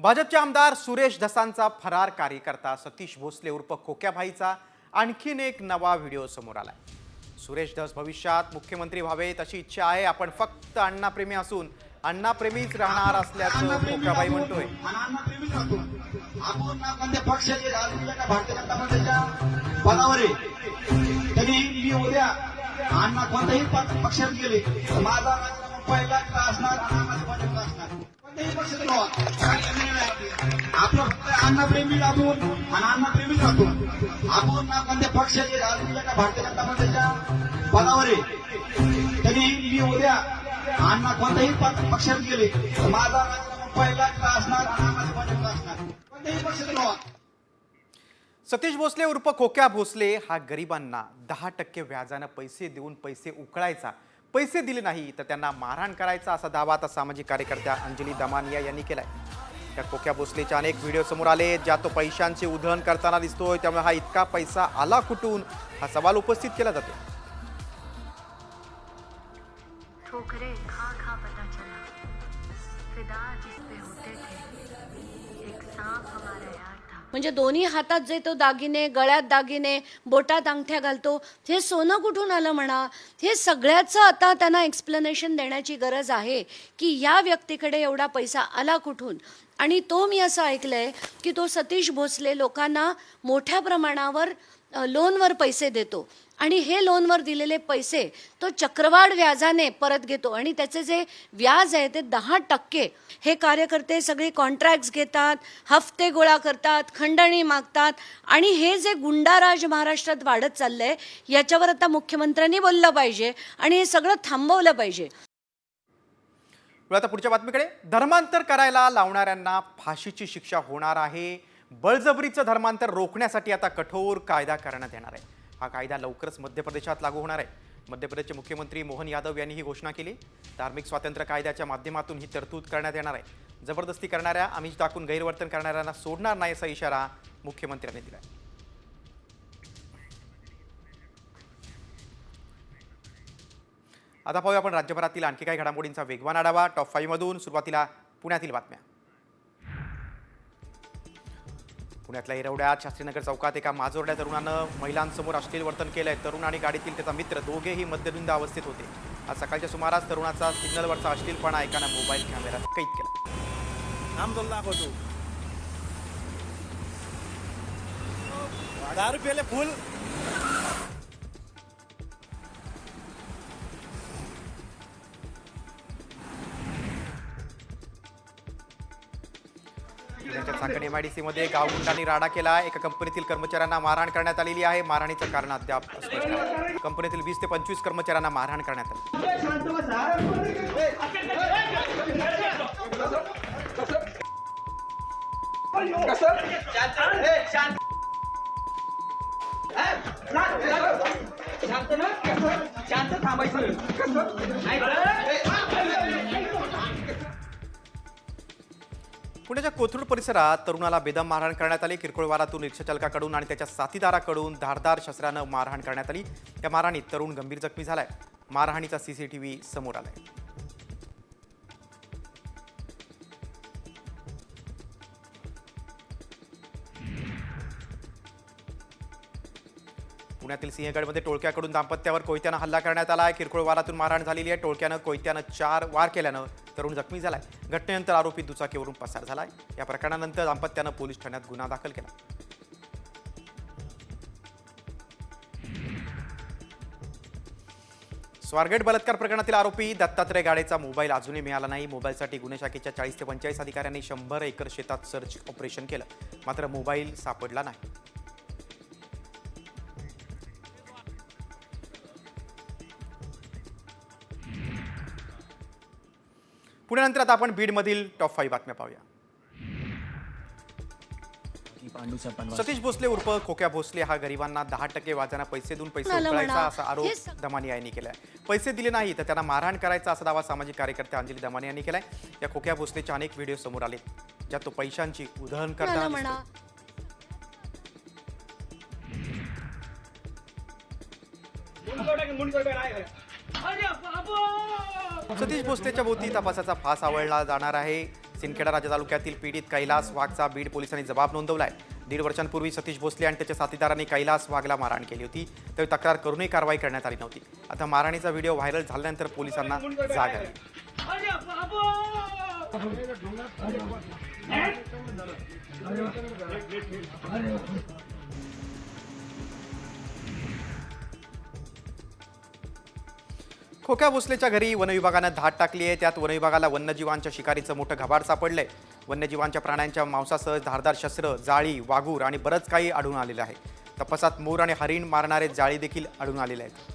भाजपचे आमदार सुरेश धसांचा फरार कार्यकर्ता सतीश भोसले उर्फ खोक्याभाईचा आणखीन एक नवा व्हिडिओ समोर आलाय। सुरेश धस भविष्यात मुख्यमंत्री व्हावेत अशी इच्छा आहे। आपण फक्त अण्णाप्रेमी असून अण्णाप्रेमीच राहणार असल्याचं खोक्याभाई म्हणतोय। आपण कोणत्या पक्षाचे राजकीय भारतीय जनता पक्षाच्या पदावर आहे तरी मी उद्या अण्णा कोणत्याही पक्षात गेले माझा राजीनामा पहिला असणार असणार कोणत्याही पक्षात आपलं अण्णाप्रेमी राहून आणि अण्णाप्रेमी राहतो आपण कोणत्या पक्षाचे राजकीय भारतीय जनता पक्षाच्या पदावर आहे तरी मी उद्या अण्णा कोणत्याही पक्षात गेले माझा राजीनामा पहिला असणार असणार कोणत्याही पक्षात सतीश भोसले उर्फ खोक्या भोसले हा गरिबांना 10% व्याजाने पैसे देऊन पैसे उकळायचा, पैसे दिले नाही तर त्यांना मारहाण करायचा असा दावा आता सामाजिक कार्यकर्त्या अंजली दमानिया यांनी केलाय। त्या खोक्या भोसलेचे अनेक व्हिडिओ समोर आले ज्यात तो पैशांचे उधळण करताना दिसतोय। त्यामुळे हा इतका पैसा आला कुठून हा सवाल उपस्थित केला जातो। ठोकरे खा खा पता चला फिदा जिस पे होते थे एक सांप हमारा यार था। म्हणजे दोन्ही हातात जे तो दागिने, गळ्यात दागिने, बोटात अंगठ्या घालतो, हे सोनं कुठून आलं म्हणा। हे सगळ्याचं आता त्यांना एक्सप्लेनेशन देण्याची गरज आहे की या व्यक्तीकडे एवढा पैसा आला कुठून। आणि तो मी असं ऐकलंय की तो सतीश भोसले लोकांना मोठ्या प्रमाणावर लोनवर पैसे देतो आणि हे लोनवर दिलेले पैसे तो चक्रवाढ व्याजाने परत घेतो आणि त्याचे जे व्याज आहे ते 10%। हे कार्यकर्ते सगळे कॉन्ट्रॅक्ट्स घेतात, हफ्ते गोळा करतात, खंडणी मागतात आणि हे जे गुंडाराज महाराष्ट्रात वाढत चाललंय याच्यावर आता मुख्यमंत्र्यांनी बोललं पाहिजे आणि हे सगळं थांबवलं पाहिजे। आता पुढच्या बातमीकडे, धर्मांतर करायला लावणाऱ्यांना फाशीची शिक्षा होणार आहे। बळजबरीचं धर्मांतर रोखण्यासाठी आता कठोर कायदा करण्यात येणार आहे। हा कायदा लवकरच मध्य प्रदेशात लागू होणार आहे। मध्य प्रदेशचे मुख्यमंत्री मोहन यादव यांनी ही घोषणा केली। धार्मिक स्वातंत्र्य कायद्याच्या माध्यमातून ही तरतूद करण्यात येणार आहे। जबरदस्ती करणाऱ्या, आमिष दाखवून गैरवर्तन करणाऱ्यांना सोडणार नाही असा इशारा मुख्यमंत्र्यांनी दिला आहे। आता पाहूया आपण राज्यभरातील आणखी काही घडामोडींचा वेगवान आढावा टॉप 5 मधून। सुरुवातीला पुण्यातील बातम्या। पुण्यातल्या येरवड्यात शास्त्रीनगर चौकात एका माजोरड्या तरुणानं महिलांसमोर अश्लील वर्तन केलंय। तरुण आणि गाडीतील त्याचा मित्र दोघेही मद्यधुंद अवस्थेत होते। आज सकाळच्या सुमारास तरुणाचा सिग्नलवरचा अश्लीलपणा एकानं मोबाईल कॅमेऱ्यात कैद केला। नाम तो दाखवतो 10 रुपयाले फुल चाकण MIDC मध्ये गावगुंडांनी राडा केला। एका कंपनीतील कर्मचाऱ्यांना मारहाण करण्यात आलेली आहे। मारहाणीचं कारण अद्याप अस्पष्ट आहे। कंपनीतील 20 ते 25 कर्मचाऱ्यांना मारहाण करण्यात पुण्याच्या कोथरूड परिसरात तरुणाला बेदम मारहाण करण्यात आली। किरकोळ वारातून रिक्षाचालकाकडून आणि त्याच्या साथीदाराकडून धारदार शस्त्रानं मारहाण करण्यात आली। या मारहाणीत तरुण गंभीर जखमी झालाय। मारहाणीचा CCTV समोर आलाय। पुण्यातील सिंहगडमध्ये टोळक्याकडून दाम्पत्यावर कोयत्यानं हल्ला करण्यात आला आहे। किरकोळ वारातून मारहाण झालेली आहे। कोयत्यानं 4 वार केल्यानं तरुण जखमी झालाय। घटनेनंतर आरोपी दुचाकीवरून पसार झालाय। या प्रकरणानंतर दाम्पत्यानं पोलीस ठाण्यात गुन्हा दाखल केला। स्वारगेट बलात्कार प्रकरणातील आरोपी दत्तात्रय गाडेचा मोबाईल अजूनही मिळाला नाही। मोबाईलसाठी गुन्हे शाखेच्या 40 ते 45 अधिकाऱ्यांनी 100 एकर शेतात सर्च ऑपरेशन केलं, मात्र मोबाईल सापडला नाही। पुण्यानंतर आता आपण बीडमधील टॉप 5 बातम्या पाहूया। सतीश भोसले उर्फ खोक्या भोसले हा गरिबांना 10% व्याजाने पैसे देऊन पैसे उकळायचा असा आरोप दमानिया यांनी केलाय। पैसे दिले नाही तर त्यांना मारहाण करायचा असा दावा सामाजिक कार्यकर्त्या अंजली दमानिया यांनी केलाय। या खोक्या भोसलेचे अनेक व्हिडिओ समोर आले ज्यात तो पैशांची उधळण करताना सतीश भोसलेच्या भोवती तपासाचा फास आवळला जाणार आहे। सिंदखेडा राजा तालुक्यातील पीडित कैलास वाघचा बीड पोलिसांनी जबाब नोंदवलाय. 1.5 वर्षांपूर्वी सतीश भोसले आणि त्याच्या साथीदारांनी कैलास वाघला मारहाण केली होती, त्यावेळी तक्रार करूनही कारवाई करण्यात आली नव्हती. आता मारहाणीचा व्हिडिओ व्हायरल झाल्यानंतर पोलिसांना जाग आली. खोक्या भोसलेच्या घरी वनविभागानं धाड टाकली आहे. त्यात वनविभागाला वन्यजीवांच्या शिकारीचं मोठं घबाड सापडलंय. वन्यजीवांच्या प्राण्यांच्या मांसासह धारदार शस्त्र, जाळी, वाघूर आणि बरंच काही आढळून आलेलं आहे. तपासात मोर आणि हरिण मारणारे जाळी देखील आढळून आलेले आहेत.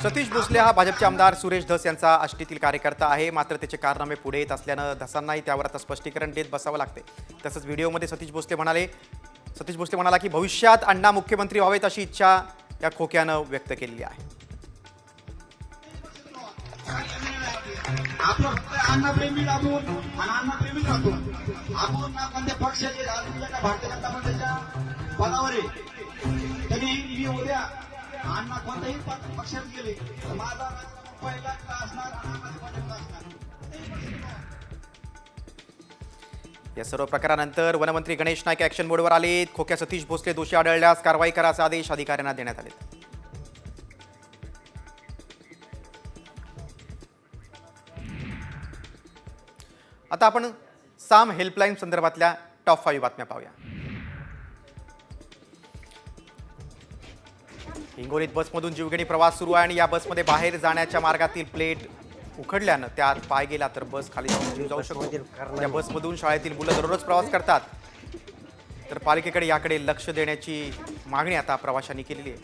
सतीश भोसले हा भाजपचे आमदार सुरेश धस यांचा आष्टीतील कार्यकर्ता आहे. मात्र त्याचे कारनामे पुढे येत असल्यानं धसांनाही त्यावर आता स्पष्टीकरण देत बसावं लागते. तसंच व्हिडिओमध्ये सतीश भोसले म्हणाला की भविष्यात अण्णा मुख्यमंत्री व्हावेत अशी इच्छा या खोक्यानं व्यक्त केलेली आहे. आपलं फक्त अन्नप्रेमी राहतो आणि अन्नप्रेमी राहतो. आपण ना कोणत्या पक्षाचे राजकीय का भारतीय जनता पार्टीच्या पदावर आहे तरी मी उद्या अण्णा कोणत्याही पक्षात गेले तर माझा राजीनामा पहिला असणार आणि माझ्या असणार. या सर्व प्रकारानंतर वनमंत्री गणेश नाईक ॲक्शन मोडवर आले. खोक्या सतीश भोसले दोषी आढळल्यास कारवाई करायचे आदेश अधिकाऱ्यांना देण्यात आले. आता आपण साम हेल्पलाईन संदर्भातल्या टॉप 5 बातम्या पाहूया. हिंगोलीत बसमधून जीवघेणी प्रवास सुरू आहे आणि या बसमध्ये बाहेर जाण्याच्या मार्गातील प्लेट उखडल्यानं त्यात पाय गेला तर बस खाली जाऊन जीव जाऊ शकतो. या बसमधून शाळेतील मुलं दररोज प्रवास करतात, तर पालिकेकडे याकडे लक्ष देण्याची मागणी आता प्रवाशांनी केलेली आहे.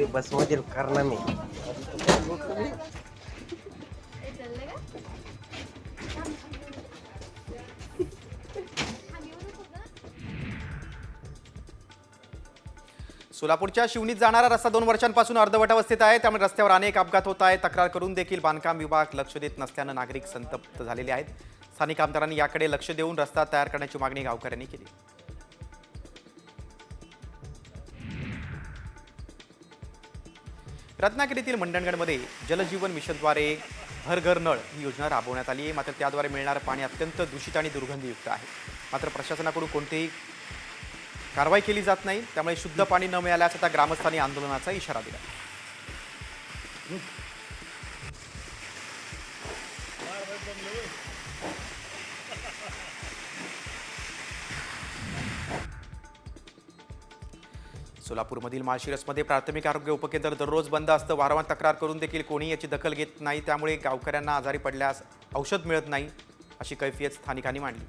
बसमधील कारनामे सोलापूरच्या शिवनीत जाणारा रस्ता 2 वर्षांपासून अर्धवट अवस्थेत आहे, त्यामुळे रस्त्यावर अनेक अपघात होत आहेत. तक्रार करून देखील बांधकाम विभाग लक्ष देत नसल्यानं नागरिक संतप्त झालेले आहेत. स्थानिक आमदारांनी याकडे लक्ष देऊन रस्ता तयार करण्याची मागणी गावकऱ्यांनी केली. रत्नागिरीतील मंडणगडमध्ये जलजीवन मिशनद्वारे घर घर नळ ही योजना राबवण्यात आली आहे. मात्र त्याद्वारे मिळणारं पाणी अत्यंत दूषित आणि दुर्गंधीयुक्त आहे. मात्र प्रशासनाकडून कोणतीही कारवाई केली जात नाही, त्यामुळे शुद्ध पाणी न मिळाल्यास आता ग्रामस्थांनी आंदोलनाचा इशारा दिला. सोलापूरमधील माळशिरसमध्ये प्राथमिक आरोग्य उपकेंद्र दररोज बंद असतं. वारंवार तक्रार करून देखील कोणी याची दखल घेत नाही, त्यामुळे गावकऱ्यांना आजारी पडल्यास औषध मिळत नाही अशी कैफियत स्थानिकांनी मांडली.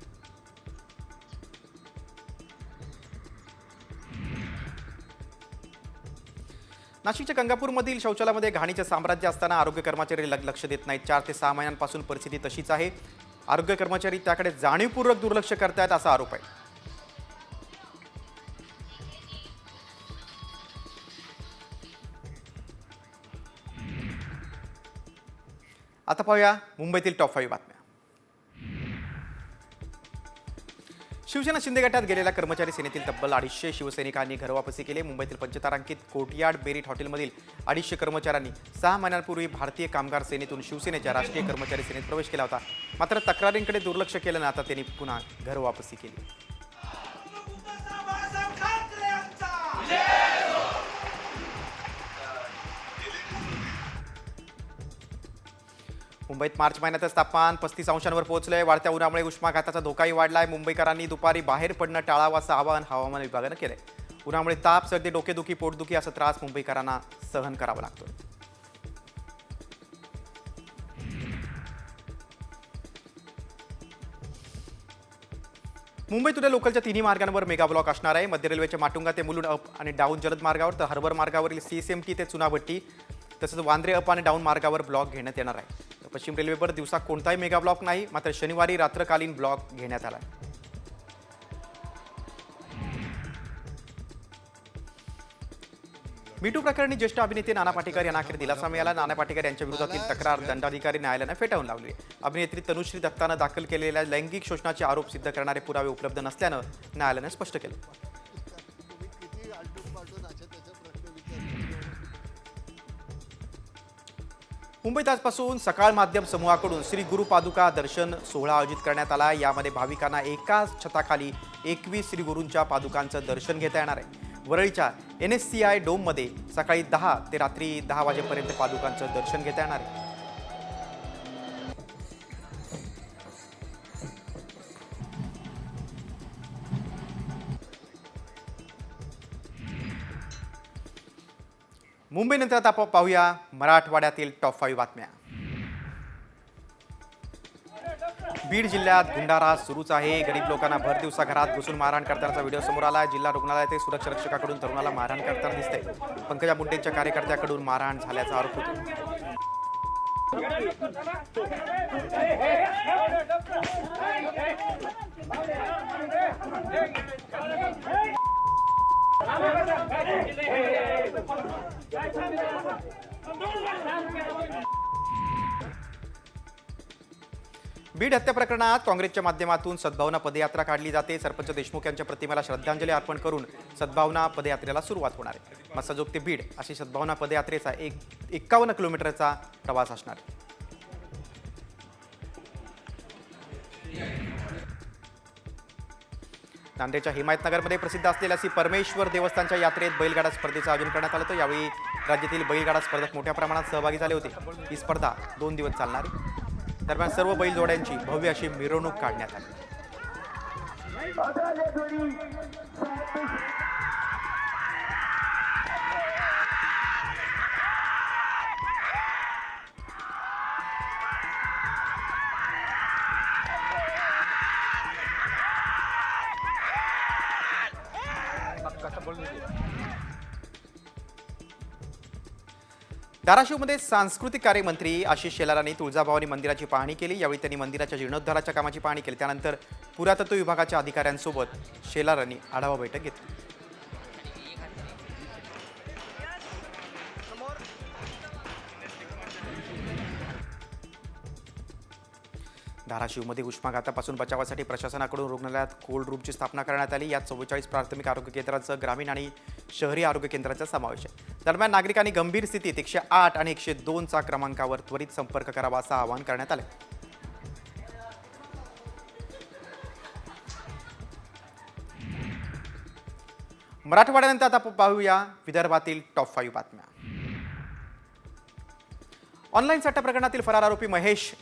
नाशिकच्या गंगापूरमधील शौचालयामध्ये घाणीचे साम्राज्य असताना आरोग्य कर्मचारी लक्ष देत नाहीत. 4 ते 6 महिन्यांपासून परिस्थिती तशीच आहे. आरोग्य कर्मचारी त्याकडे जाणीवपूर्वक दुर्लक्ष करतायत असा आरोप आहे. आता पाहूया मुंबईतील टॉप 5 बातम्या. शिवसेना शिंदे गटात गेलेल्या कर्मचारी सेनेतील तब्बल 250 शिवसैनिकांनी घरवापसी केली. मुंबईतील पंचतारांकित कोर्टयार्ड बेरीट हॉटेलमधील 250 कर्मचाऱ्यांनी 6 महिन्यांपूर्वी भारतीय कामगार सेनेतून शिवसेनेच्या राष्ट्रीय कर्मचारी सेनेत प्रवेश केला होता. मात्र तक्रारींकडे दुर्लक्ष केल्यानं आता त्यांनी पुन्हा घरवापसी केली. मुंबईत मार्च महिन्यातच तापमान 35 अंशांवर पोहोचलंय. वाढत्या उन्हामुळे उष्माघाताचा धोकाही वाढलाय. मुंबईकरांनी दुपारी बाहेर पडणं टाळावं असं आवाहन हवामान विभागानं केलंय. उन्हामुळे ताप, सर्दी, डोकेदुखी, पोटदुखी असा त्रास मुंबईकरांना सहन करावा लागतोय. मुंबई पुणे लोकलच्या तिन्ही मार्गांवर मेगा ब्लॉक असणार आहे. मध्य रेल्वेच्या माटुंगा ते मुलुंड अप आणि डाऊन जलद मार्गावर, तर हार्बर मार्गावरील CSMT ते चुनाभट्टी तसंच वांद्रे अप आणि डाऊन मार्गावर ब्लॉक घेण्यात येणार आहे. पश्चिम रेल्वेवर दिवसा कोणताही मेगा ब्लॉक नाही, मात्र शनिवारी रात्रकालीन ब्लॉक घेण्यात आला. मीटू प्रकरणी ज्येष्ठ अभिनेते नाना पाटेकर यांना अखेर दिलासा मिळाला. नाना पाटेकर यांच्या विरोधातील तक्रार दंडाधिकारी न्यायालयाने फेटाळून लावली. अभिनेत्री तनुश्री दत्तानं दाखल केलेल्या लैंगिक शोषणाचे आरोप सिद्ध करणारे पुरावे उपलब्ध नसल्यानं न्यायालयाने स्पष्ट केलं. मुंबईत आजपासून सकाळ माध्यम समूहाकडून श्री गुरु पादुका दर्शन सोहळा आयोजित करण्यात आला. यामध्ये भाविकांना एकाच छताखाली 21 श्री गुरूंच्या पादुकांचं दर्शन घेता येणार आहे. वरळीच्या NSCI डोममध्ये सकाळी 10 ते रात्री 10 वाजेपर्यंत पादुकांचं दर्शन घेता येणार आहे. मुंबईनंतर आता पाहूया मराठवाड्यातील टॉप 5 बातम्या. बीड जिल्ह्यात गुंडारा सुरूच आहे. गरीब लोकांना भर दिवसा घरात घुसून मारहाण करतानाचा व्हिडिओ समोर आला. जिल्हा रुग्णालयातील सुरक्षा रक्षकाकडून तरुणाला मारहाण करताना दिसते. पंकजा मुंडेंच्या कार्यकर्त्याकडून मारहाण झाल्याचा आरोप होतो. बीड हत्या प्रकरणात काँग्रेसच्या माध्यमातून सद्भावना पदयात्रा काढली जाते. सरपंच देशमुख यांच्या प्रतिमेला श्रद्धांजली अर्पण करून सद्भावना पदयात्रेला सुरुवात होणार आहे. मस्साजोग ते बीड अशी सद्भावना पदयात्रेचा 51 किलोमीटरचा प्रवास असणार आहे. नांदेडच्या हिमायतनगरमध्ये प्रसिद्ध असलेल्या श्री परमेश्वर देवस्थानच्या यात्रेत बैलगाडा स्पर्धेचं आयोजन करण्यात आलं होतं. यावेळी राज्यातील बैलगाडा स्पर्धक मोठ्या प्रमाणात सहभागी झाले होते. ही स्पर्धा 2 दिवस चालणार आहे. दरम्यान सर्व बैलजोड्यांची भव्य अशी मिरवणूक काढण्यात आली. धाराशिवमध्ये सांस्कृतिक कार्यमंत्री आशिष शेलार यांनी तुळजाभवानी मंदिराची पाहणी केली. यावेळी त्यांनी मंदिराच्या जीर्णोद्धाराच्या कामाची पाहणी केली. त्यानंतर पुरातत्व विभागाच्या अधिकाऱ्यांसोबत शेलार यांनी आढावा बैठक घेतली. धाराशिवमध्ये उष्माघातापासून बचावासाठी प्रशासनाकडून रुग्णालयात कोल्ड रूमची स्थापना करण्यात आली. यात 44 प्राथमिक आरोग्य केंद्रांचं ग्रामीण आणि शहरी आरोग्य केंद्रांचा समावेश आहे. दरम्यान नागरिकांनी गंभीर स्थितीत 108 आणि 102चा क्रमांकावर त्वरित संपर्क करावा असं आवाहन करण्यात आलं. मराठवाड्यानंतर आता पाहूया विदर्भातील टॉप 5 बातम्या. ऑनलाईन सट्टा प्रकरणातील फरार आरोपी महेश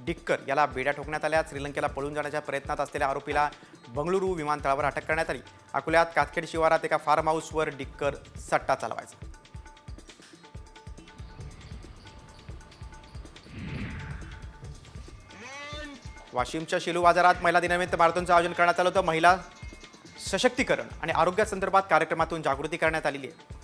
डिक्कर याला बेड्या ठोकण्यात आल्या. श्रीलंकेला पळून जाण्याच्या प्रयत्नात असलेल्या आरोपीला बंगळुरू विमानतळावर अटक करण्यात आली. अकोल्यात कातखेड शिवारात एका फार्म हाऊसवर डिक्कर सट्टा चालवायचा. वाशिमच्या शेलू बाजारात महिला दिनानिमित्त माराथॉनचं आयोजन करण्यात आलं होतं. महिला सशक्तीकरण आणि आरोग्यासंदर्भात कार्यक्रमातून जागृती करण्यात आलेली आहे.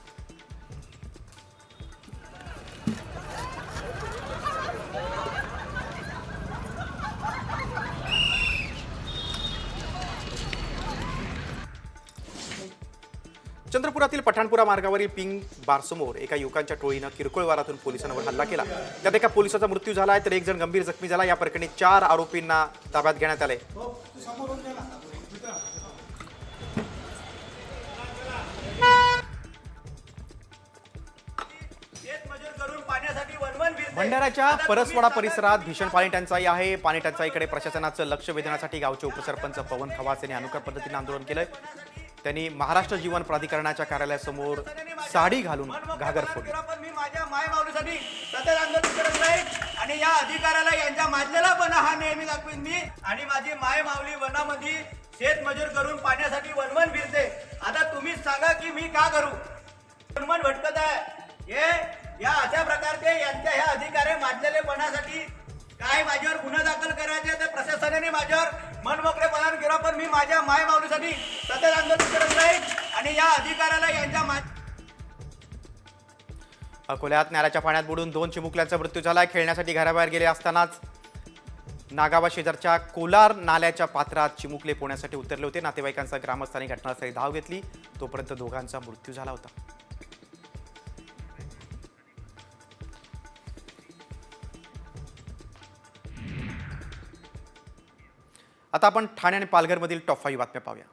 चंद्रपुरातील पठाणपुरा मार्गावरील पिंग बारसमोर एका युवकांच्या टोळीनं किरकोळ वारातून पोलिसांवर हल्ला केला. त्यात एका पोलिसाचा मृत्यू झाला आहे तर 1 जण गंभीर जखमी झाला. या प्रकरणी 4 आरोपींना ताब्यात घेण्यात आले. भंडाऱ्याच्या परसवाडा परिसरात भीषण पाणी टंचाई आहे. पाणी टंचाईकडे प्रशासनाचं लक्ष वेधण्यासाठी गावचे उपसरपंच पवन खवास यांनी अनोख्या पद्धतीने आंदोलन केलंय. त्यांनी महाराष्ट्र जीवन प्राधिकरणाच्या कार्यालयासमोर साडी घालून घागर फोडली. मी माझ्या मायमाऊलीसाठी सतत आंदोलन करत राहील आणि या अधिकाऱ्याला यांच्या माजलेला पणा हा नेहमी दाखवीन मी. आणि माझी मायमाऊली वनामध्ये शेतमजूर करून पाण्यासाठी वनवन फिरते. आता तुम्हीच सांगा की मी का करू. वनवन भटकत आहे. हे या अशा प्रकारचे यांच्या ह्या अधिकारी माजलेलेपणासाठी काय माझ्यावर गुन्हा दाखल करायचे तर प्रशासनाने माझ्यावर मनमोकळेपणाने केला. पण मी माझ्या मायमाऊलीसाठी सतत आंदोलन करत राहील आणि या अधिकाऱ्याला यांच्या अकोल्यात नाल्याच्या पाण्यात बुडून 2 चिमुकल्यांचा मृत्यू झाला. खेळण्यासाठी घराबाहेर गेले असतानाच नागावा शेजारच्या कोलार नाल्याच्या पात्रात चिमुकले पोहण्यासाठी उतरले होते. नातेवाईकांचा ग्रामस्थांनी घटनास्थळी धाव घेतली. तोपर्यंत दोघांचा मृत्यू झाला होता. आता आपण ठाणे आणि पालघरमधील टॉप 5 बातम्या पाहूया.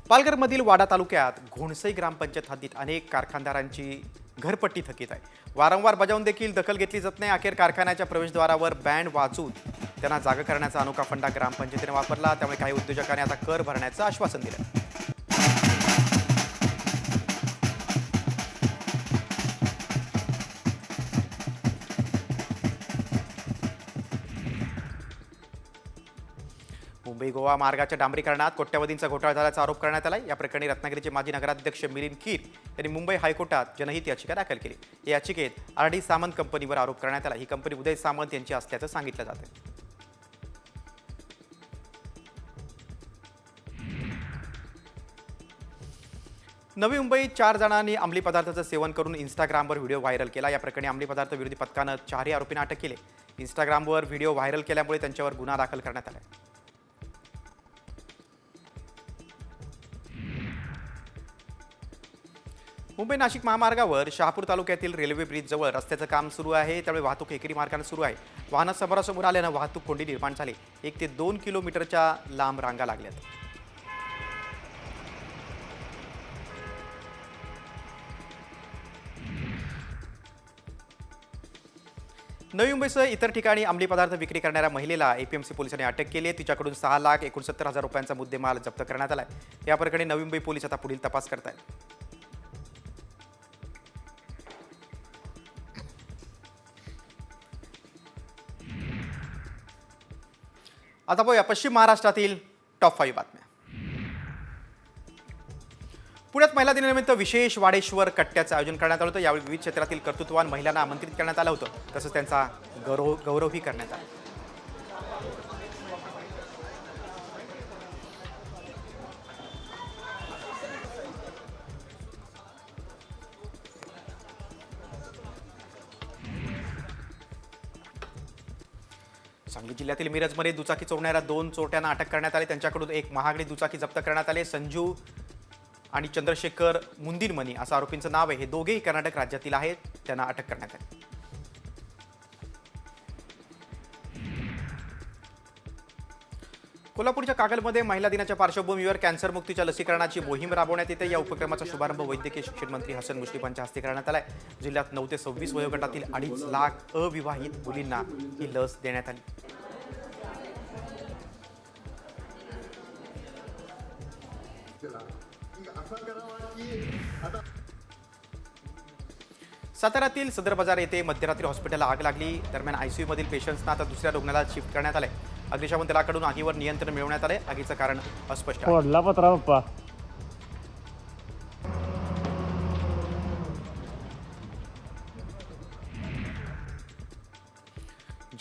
पालघरमधील वाडा तालुक्यात घोणसई ग्रामपंचायत हद्दीत अनेक कारखानदारांची घरपट्टी थकीत आहे. वारंवार बजावून देखील दखल घेतली जात नाही. अखेर कारखान्याच्या प्रवेशद्वारावर बँड वाजवून त्यांना जागा करण्याचा अनोखा फंडा ग्रामपंचायतीने वापरला. त्यामुळे काही उद्योजकांनी आता कर भरण्याचं आश्वासन दिलं. मुंबई गोवा मार्गाच्या डांबरीकरणात कोट्यवधींचा घोटाळा झाल्याचा आरोप करण्यात आला. या प्रकरणी रत्नागिरीचे माजी नगराध्यक्ष मिलिंद कीर यांनी मुंबई हायकोर्टात जनहित याचिका दाखल केली. या याचिकेत RD सामंत कंपनीवर आरोप करण्यात आला. ही कंपनी उदय सामंत यांची असल्याचं सांगितलं जातं. नवी मुंबईत 4 जणांनी अंमली पदार्थाचं सेवन करून इंस्टाग्रामवर व्हिडिओ व्हायरल केला. या प्रकरणी अंमली पदार्थ विरोधी पथकानं 4 आरोपींना अटक केली. इंस्टाग्रामवर व्हिडिओ व्हायरल केल्यामुळे त्यांच्यावर गुन्हा दाखल करण्यात आला. मुंबई नाशिक महामार्गावर शहापूर तालुक्यातील रेल्वे ब्रिजजवळ रस्त्याचं काम सुरू आहे. त्यामुळे वाहतूक एकेरी मार्गाने सुरू आहे. वाहनं समोरासमोर आल्यानं वाहतूक कोंडी निर्माण झाली. 1 ते 2 किलोमीटरच्या लांब रांगा लागल्यात. नवी मुंबईसह इतर ठिकाणी अंमली पदार्थ विक्री करणाऱ्या महिलेला APMC पोलिसांनी अटक केली आहे. तिच्याकडून 6,69,000 रुपयांचा मुद्देमाल जप्त करण्यात आला आहे. या प्रकरणी नवी मुंबई पोलीस आता पुढील तपास करत आहेत. आता पाहूया पश्चिम महाराष्ट्रातील टॉप 5 बातम्या. पुण्यात महिला दिनानिमित्त विशेष वाडेश्वर कट्ट्याचं आयोजन करण्यात आलं होतं. यावेळी विविध क्षेत्रातील कर्तृत्ववान महिलांना आमंत्रित करण्यात आलं होतं. तसंच त्यांचा गौरवही करण्यात आला. सांगली जिल्ह्यातील मिरजमध्ये दुचाकी चोरणाऱ्या 2 चोरट्यांना अटक करण्यात आली. त्यांच्याकडून एक महागडी दुचाकी जप्त करण्यात आली. संजू आणि चंद्रशेखर मुंदिनमनी असं आरोपींचं नाव आहे. हे दोघेही कर्नाटक राज्यातील आहेत. त्यांना अटक करण्यात आली. कोल्हापूरच्या कागलमध्ये महिला दिनाच्या पार्श्वभूमीवर कॅन्सर मुक्तीच्या लसीकरणाची मोहीम राबवण्यात येते. या उपक्रमाचा शुभारंभ वैद्यकीय शिक्षण मंत्री हसन मुश्रीफ यांच्या हस्ते करण्यात आलाय. जिल्ह्यात 9 ते 26 वयोगटातील 2.5 लाख अविवाहित मुलींना ही लस देण्यात आली. साताऱ्यातील सदर बाजार येथे मध्यरात्री हॉस्पिटलला आग लागली. दरम्यान ICU मधील पेशंट्सना आता दुसऱ्या रुग्णालयात शिफ्ट करण्यात आले. अग्निशमन दलाकडून आगीवर नियंत्रण मिळवण्यात आले. आगीचं कारण अस्पष्ट आहे. फोडला पत्रा बाप्पा.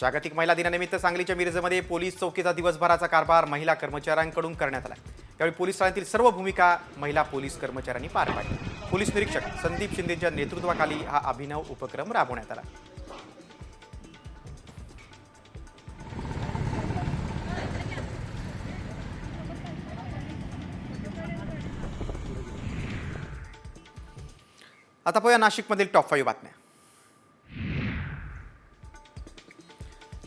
जागतिक महिला दिनानिमित्त सांगलीच्या मिरजमध्ये पोलीस चौकीचा दिवसभराचा कारभार महिला कर्मचाऱ्यांकडून करण्यात आला. यावेळी पोलीस ठाण्यातील सर्व भूमिका महिला पोलीस कर्मचाऱ्यांनी पार पाडल्या. पोलीस निरीक्षक संदीप शिंदेच्या नेतृत्वाखाली हा अभिनव उपक्रम राबवण्यात आला. आता पाहूया नाशिकमधील टॉप 5 बातम्या.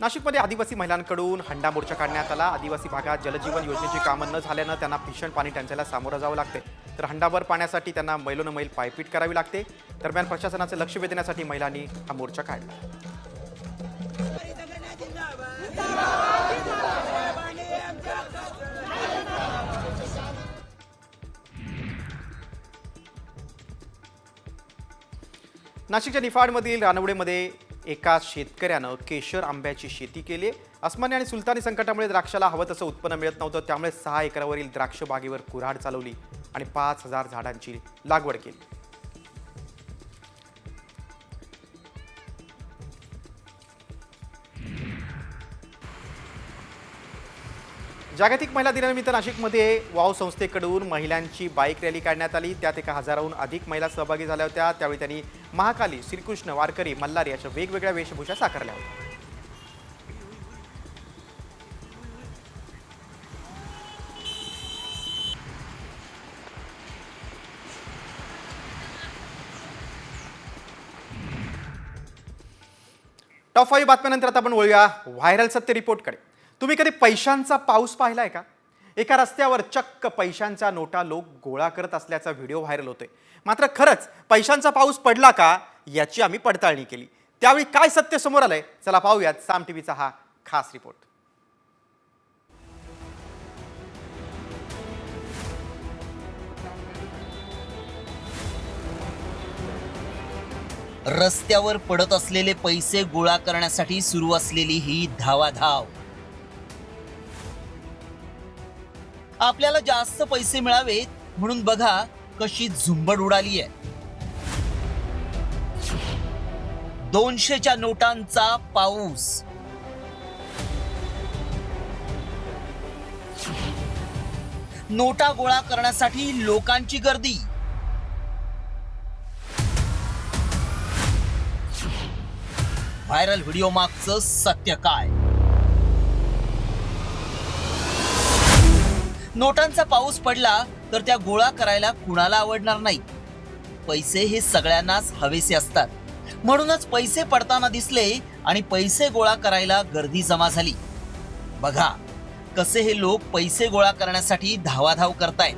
नाशिकमध्ये आदिवासी महिलांकडून हंडा मोर्चा काढण्यात आला. आदिवासी भागात जलजीवन योजनेची कामं न झाल्यानं त्यांना भीषण पाणी टंचाईला सामोरं जावं लागते. तर हंडाभर पाण्यासाठी त्यांना मैलोनमैल पायपीट करावी लागते. दरम्यान प्रशासनाचं लक्ष वेधण्यासाठी महिलांनी हा मोर्चा काढला. नाशिकच्या निफाडमधील रानवडेमध्ये एका शेतकऱ्यानं केशर आंब्याची शेती केली. अस्मानी आणि सुलतानी संकटामुळे द्राक्षाला हवं तसं उत्पन्न मिळत नव्हतं. त्यामुळे 6 एकरावरील द्राक्ष बागेवर कुऱ्हाड चालवली आणि 5,000 झाडांची लागवड केली. जागतिक महिला दिनानिमित्त नाशिकमध्ये वाव संस्थेकडून महिलांची बाईक रॅली काढण्यात आली. त्यात एका हजाराहून अधिक महिला सहभागी झाल्या होत्या. त्यावेळी त्यांनी महाकाली, श्रीकृष्ण, वारकरी, मल्हारी अशा वेगवेगळ्या वेशभूषा साकारल्या होत्या. टॉप 5 बातम्यानंतर आता आपण वळूया व्हायरल सत्य रिपोर्टकडे. तुम्ही कधी पैशांचा पाऊस पाहिलाय का? एका रस्त्यावर चक्क पैशांच्या नोटा लोक गोळा करत असल्याचा व्हिडिओ व्हायरल होतोय. मात्र खरंच पैशांचा पाऊस पडला का याची आम्ही पडताळणी केली. त्यावेळी काय सत्य समोर आलंय चला पाहूयात साम टीव्हीचा हा खास रिपोर्ट. रस्त्यावर पडत असलेले पैसे गोळा करण्यासाठी सुरू असलेली ही धावाधाव. आपल्याला जास्त पैसे मिळावेत म्हणून बघा कशी झुंबड उडाली आहे. 200च्या नोटांचा पाऊस. नोटा गोळा करण्यासाठी लोकांची गर्दी. व्हायरल व्हिडिओ मागचं सत्य काय? नोटांचा पाऊस पडला तर त्या गोळा करायला कुणाला आवडणार नाही. पैसे हे सगळ्यांनाच हवेसे असतात. म्हणूनच पैसे पडताना दिसले आणि पैसे गोळा करायला गर्दी जमा झाली. बघा कसे हे लोक पैसे गोळा करण्यासाठी धावाधाव करतायत.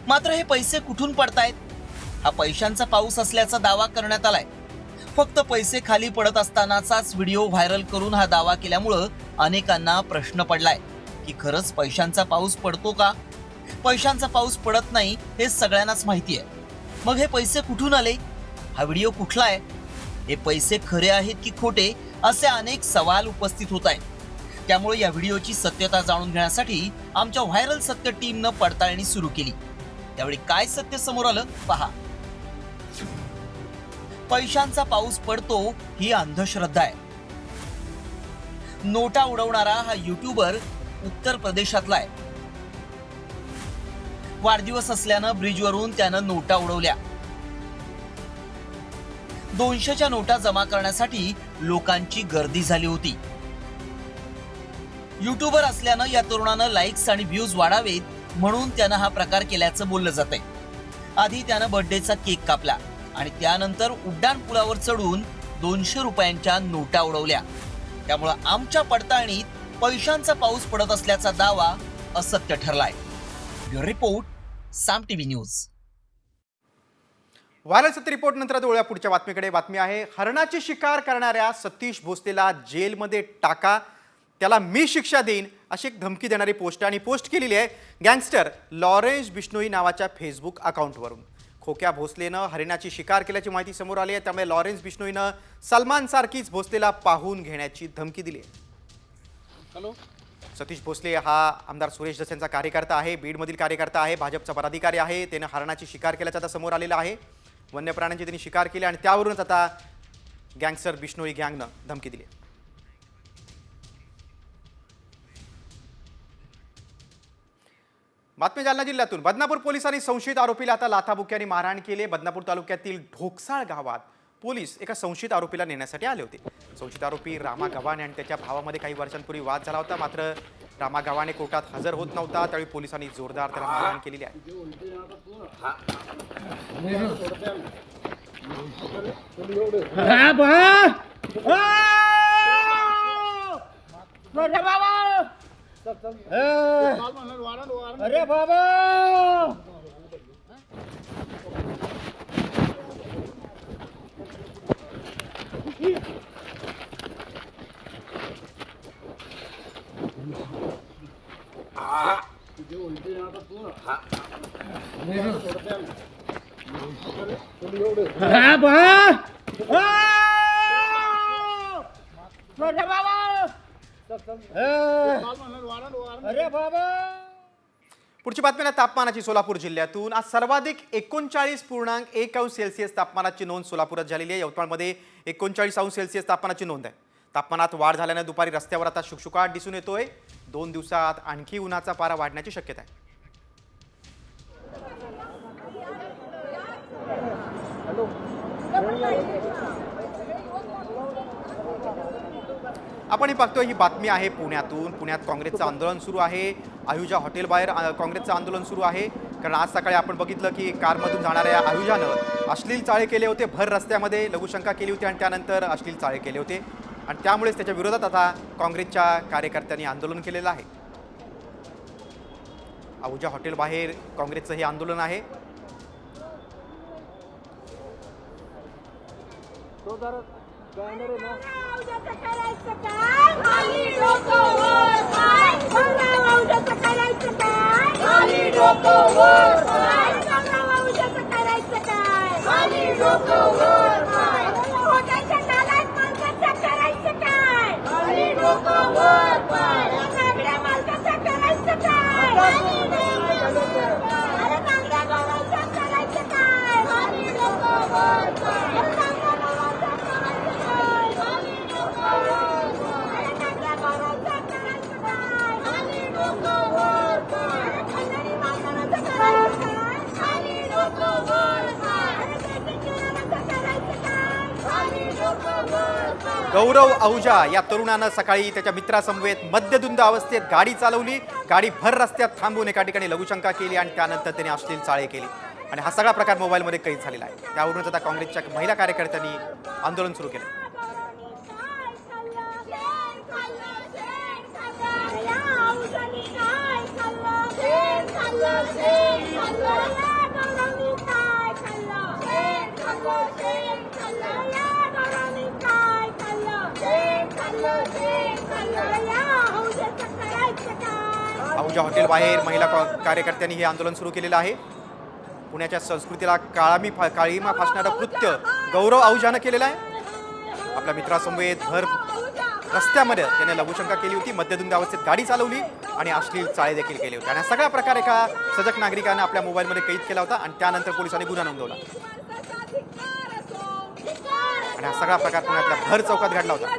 मात्र हे पैसे कुठून पडतायत? हा पैशांचा पाऊस असल्याचा दावा करण्यात आलाय. फक्त पैसे खाली पडत असतानाचाच व्हिडिओ व्हायरल करून हा दावा केल्यामुळं अनेकांना प्रश्न पडलाय की खरंच पैशांचा पाऊस पडतो का? पैशांचा पाऊस पडत नाही हे सगळ्यांनाच माहिती आहे. मग हे पैसे कुठून आले? हा व्हिडिओ कुठला आहे? हे पैसे खरे आहेत की खोटे असे अनेक सवाल उपस्थित होत आहेत. त्यामुळे या व्हिडिओची सत्यता जाणून घेण्यासाठी आमच्या व्हायरल सत्य टीमनं पडताळणी सुरू केली. त्यावेळी काय सत्य समोर आलं पहा. पैशांचा पाऊस पडतो ही अंधश्रद्धा आहे. नोटा उडवणारा हा युट्यूबर उत्तर प्रदेशातला आहे. वाढदिवस असल्यानं ब्रिजवरून त्यानं नोटा उडवल्या. 200च्या नोटा जमा करण्यासाठी लोकांची गर्दी झाली होती. युट्यूबर असल्यानं या तरुणानं लाईक्स आणि व्ह्यूज वाढावेत म्हणून त्यानं हा प्रकार केल्याचं बोललं जातंय. आधी त्यानं बर्थडेचा केक कापला आणि त्यानंतर उड्डाण पुलावर चढून 200 रुपयांच्या नोटा उडवल्या. त्यामुळं आमच्या पडताळणीत पैशांचा पाऊस पडत असल्याचा दावा असत्य ठरलाय. ब्युरो रिपोर्ट साम टीव्ही न्यूज. व्हायरल सत्य रिपोर्ट नंतर आता वळूया पुढच्या बातमीकडे. बातमी आहे हरणाची शिकार करणाऱ्या सतीश भोसलेला जेलमध्ये टाका, त्याला मी शिक्षा देईन अशी एक धमकी देणारी पोस्ट आणि पोस्ट केलेली आहे गँगस्टर लॉरेन्स बिश्नोई नावाच्या फेसबुक अकाउंटवरून. खोक्या भोसलेनं हरिणाची शिकार केल्याची माहिती समोर आली आहे. त्यामुळे लॉरेन्स बिश्नोईनं सलमान सारखीच भोसलेला पाहून घेण्याची धमकी दिली आहे. हॅलो, सतीश भोसले हा आमदार सुरेश धस यांचा कार्यकर्ता आहे. बीडमधील कार्यकर्ता आहे, भाजपचा पदाधिकारी आहे. त्यानं हरणाची शिकार केल्याचं आता समोर आलेलं आहे. वन्य प्राण्यांची त्यांनी शिकार केली आणि त्यावरूनच आता गँगस्टर बिश्नोई गँगनं धमकी दिली. बातमी जालना जिल्ह्यातून. बदनापूर पोलिसांनी संशयित आरोपीला आता लाथाबुक्याने मारहाण केली. बदनापूर तालुक्यातील ढोकसाळ गावात पोलीस एका संशयित आरोपीला नेण्यासाठी आले होते. संशयित आरोपी रामा गव्हाणे आणि त्याच्या भावामध्ये काही वर्षांपूर्वी वाद झाला होता. मात्र रामा गव्हाणे कोर्टात हजर होत नव्हता. त्यावेळी पोलिसांनी जोरदार त्याला मारहाण केलेली आहे. अरे बाबा, अरे बाबा. पुढची बातमी आहे तापमानाची. सोलापूर जिल्ह्यातून आज सर्वाधिक 39.1 तापमानाची नोंद सोलापुरात झालेली आहे. यवतमाळमध्ये 39° तापमानाची नोंद आहे. तापमानात वाढ झाल्याने दुपारी रस्त्यावर आता शुकशुकाट दिसून येतोय. 2 दिवसात आणखी उन्हाचा पारा वाढण्याची शक्यता आहे. आपण हे पाहतोय, ही बातमी आहे पुण्यातून. पुण्यात काँग्रेसचं आंदोलन सुरू आहे. आयुजा हॉटेलबाहेर काँग्रेसचं आंदोलन सुरू आहे. कारण आज सकाळी आपण बघितलं की कारमधून जाणाऱ्या आयुजानं अश्लील चाळे केले होते. भर रस्त्यामध्ये लघुशंका केली होती आणि त्यानंतर अश्लील चाळे केले होते आणि त्यामुळेच त्याच्या विरोधात आता काँग्रेसच्या कार्यकर्त्यांनी आंदोलन केलेलं आहे. आहुजा हॉटेलबाहेर काँग्रेसचं हे आंदोलन आहे. गौरव आहुजा या तरुणानं सकाळी त्याच्या मित्रासमवेत मद्यधुंद अवस्थेत गाडी चालवली. गाडी भर रस्त्यात थांबून एका ठिकाणी लघुशंका केली आणि त्यानंतर त्याने अश्लील चाळे केली आणि हा सगळा प्रकार मोबाईलमध्ये कैद झालेला आहे. त्यावरूनच आता काँग्रेसच्या महिला कार्यकर्त्यांनी आंदोलन सुरू केलं. आहुजा हॉटेल बाहेर महिला कार्यकर्त्यांनी हे आंदोलन सुरू केलेलं आहे. पुण्याच्या संस्कृतीला काळीमा फासणारं कृत्य गौरव आहुजानं केलेलं आहे. आपल्या मित्रासमवेत भर रस्त्यामध्ये त्याने लघुशंका केली होती, मद्यधुंद अवस्थेत गाडी चालवली आणि अश्लील चाळे देखील केले होते आणि हा सगळा प्रकार एका सजग नागरिकाने आपल्या मोबाईलमध्ये कैद केला होता आणि त्यानंतर पोलिसांनी गुन्हा नोंदवला आणि हा सगळा प्रकार पुण्यातल्या भर चौकात घडला होता.